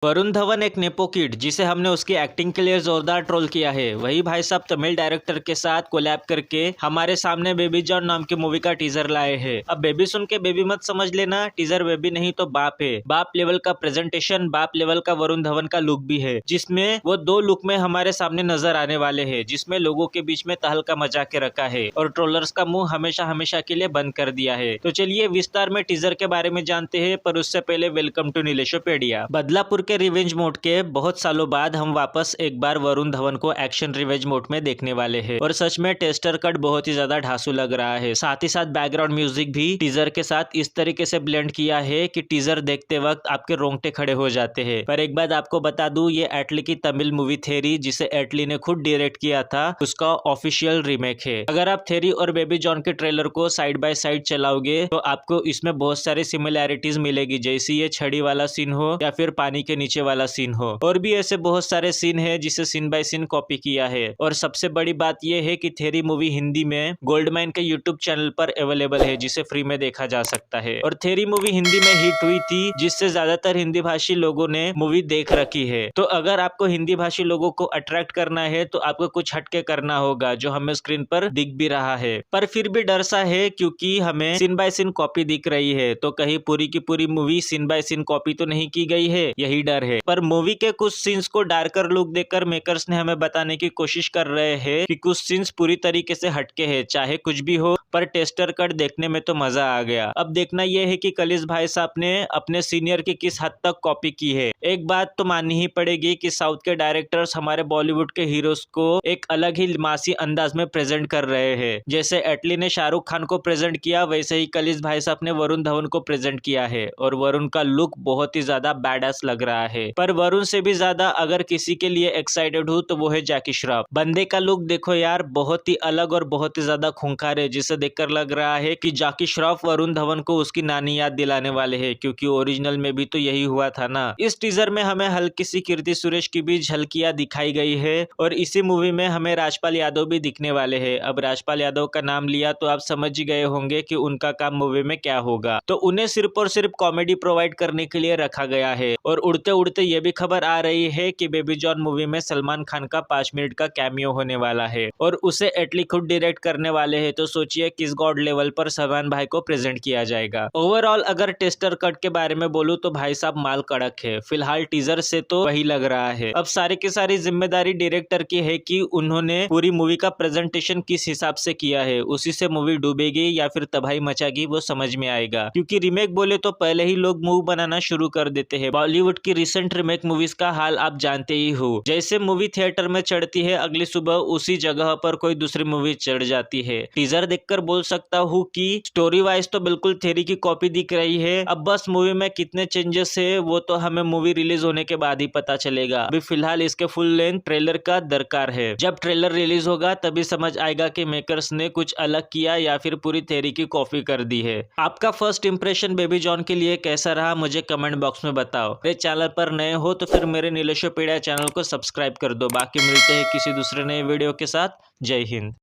वरुण धवन एक nepo kid जिसे हमने उसकी एक्टिंग के लिए जोरदार ट्रोल किया है, वही भाई साहब तमिल डायरेक्टर के साथ कोलैब करके हमारे सामने बेबी जॉन नाम की मूवी का टीजर लाए हैं। अब बेबी सुन के बेबी मत समझ लेना, टीजर बेबी नहीं तो बाप है। बाप लेवल का प्रेजेंटेशन, बाप लेवल का वरुण धवन का लुक भी है, जिसमें वो दो लुक में हमारे सामने नजर आने वाले हैं, जिसमें लोगों के बीच में तहलका मचा के रखा है और ट्रोलर्स का मुंह हमेशा हमेशा के लिए बंद कर दिया है। तो चलिए विस्तार में टीजर के बारे में जानते हैं, पर उससे पहले वेलकम टू नीलेशोपेडिया। बदलापुर के रिवेंज मोड के बहुत सालों बाद हम वापस एक बार वरुण धवन को एक्शन रिवेंज मोड में देखने वाले हैं और सच में टेस्टर कट बहुत ही ज्यादा ढांसू लग रहा है। साथ ही साथ बैकग्राउंड म्यूजिक भी टीजर के साथ इस तरीके से ब्लेंड किया है कि टीजर देखते वक्त आपके रोंगटे खड़े हो जाते हैं। पर एक बात आपको बता दूं, ये एटली की तमिल मूवी थेरी, जिसे एटली ने खुद डायरेक्ट किया था, उसका ऑफिशियल रीमेक है। अगर आप थेरी और बेबी जॉन के ट्रेलर को साइड बाय साइड चलाओगे तो आपको इसमें बहुत सारी सिमिलैरिटीज मिलेगी, जैसे ये छड़ी वाला सीन हो या फिर पानी के नीचे वाला सीन हो, और भी ऐसे बहुत सारे सीन है जिसे सीन बाय सीन कॉपी किया है। और सबसे बड़ी बात यह है कि थेरी मूवी हिंदी में गोल्ड माइन के यूट्यूब चैनल पर अवेलेबल है, जिसे फ्री में देखा जा सकता है। और थेरी मूवी हिंदी में हिट हुई थी, जिससे ज्यादातर हिंदी भाषी लोगों ने मूवी देख रखी है। तो अगर आपको हिंदी भाषी लोगों को अट्रैक्ट करना है तो आपको कुछ हटके करना होगा, जो हमें स्क्रीन पर दिख भी रहा है। पर फिर भी डर सा है, क्योंकि हमें सीन बाय सीन कॉपी दिख रही है, तो कहीं पूरी की पूरी movie scene by scene copy तो नहीं की गई है, यही डर है। पर मूवी के कुछ सीन्स को डार्कर लुक देकर मेकर्स ने हमें बताने की कोशिश कर रहे हैं कि कुछ सीन्स पूरी तरीके से हटके हैं। चाहे कुछ भी हो, पर टेस्टर कट देखने में तो मजा आ गया। अब देखना यह है कि कलिस भाई साहब ने अपने सीनियर की किस हद तक कॉपी की है। एक बात तो माननी ही पड़ेगी कि साउथ के डायरेक्टर्स हमारे बॉलीवुड के हीरोज को एक अलग ही मासी अंदाज में प्रेजेंट कर रहे हैं। जैसे एटली ने शाहरुख खान को प्रेजेंट किया, वैसे ही कलिस भाई साहब ने वरुण धवन को प्रेजेंट किया है, और वरुण का लुक बहुत ही ज्यादा बैडअस लग रहा है। पर वरुण से भी ज्यादा अगर किसी के लिए एक्साइटेड हूँ तो वो है जैकी श्रॉफ। बंदे का लुक देखो यार, बहुत ही अलग और बहुत ही ज्यादा खूंखार है, जिसे देखकर लग रहा है कि जैकी श्रॉफ वरुण धवन को उसकी नानी याद दिलाने वाले हैं, क्योंकि ओरिजिनल में भी तो यही हुआ था ना। इस टीजर में हमें हल्की सी कीर्ति सुरेश की भी झलकियां दिखाई गई है, और इसी मूवी में हमें राजपाल यादव भी दिखने वाले हैं। अब राजपाल यादव का नाम लिया तो आप समझ ही गए होंगे कि उनका काम मूवी में क्या होगा। तो उन्हें सिर्फ और सिर्फ कॉमेडी प्रोवाइड करने के लिए रखा गया है। और उड़ते उड़ते ये भी खबर आ रही है कि बेबी जॉन मूवी में सलमान खान का 5 मिनट का कैमियो होने वाला है, और उसे एटली खुद डायरेक्ट करने वाले हैं। तो सोचिए किस गॉड लेवल पर सलमान भाई को प्रेजेंट किया जाएगा। ओवरऑल अगर टेस्टर कट के बारे में बोलूं तो भाई साहब माल कड़क है, फिलहाल टीजर से तो वही लग रहा है। अब सारी की सारी जिम्मेदारी डायरेक्टर की है कि उन्होंने पूरी मूवी का प्रेजेंटेशन किस हिसाब से किया है, उसी से मूवी डूबेगी या फिर तबाही मचाएगी वो समझ में आएगा। क्योंकि रीमेक बोले तो पहले ही लोग मूव बनाना शुरू कर देते हैं। बॉलीवुड की रिसेंट रीमेक मूवीज का हाल आप जानते ही हो, जैसे मूवी थिएटर में चढ़ती है, अगली सुबह उसी जगह पर कोई दूसरी मूवी चढ़ जाती है। टीजर देखकर बोल सकता हूँ कि स्टोरी वाइज तो बिल्कुल थेरी की कॉपी दिख रही है। अब बस मूवी में कितने चेंजेस है वो तो हमें मूवी रिलीज होने के बाद ही पता चलेगा। अभी फिलहाल इसके फुल लेंथ ट्रेलर का दरकार है। जब ट्रेलर रिलीज होगा तभी समझ आएगा कि मेकर्स ने कुछ अलग किया या फिर पूरी थेरी की कॉपी कर दी है। आपका फर्स्ट इंप्रेशन बेबी जॉन के लिए कैसा रहा, मुझे कमेंट बॉक्स में बताओ। मेरे चैनल पर नए हो तो फिर मेरे नीलेशोपेडिया चैनल को सब्सक्राइब कर दो। बाकी मिलते हैं किसी दूसरे नए वीडियो के साथ। जय हिंद।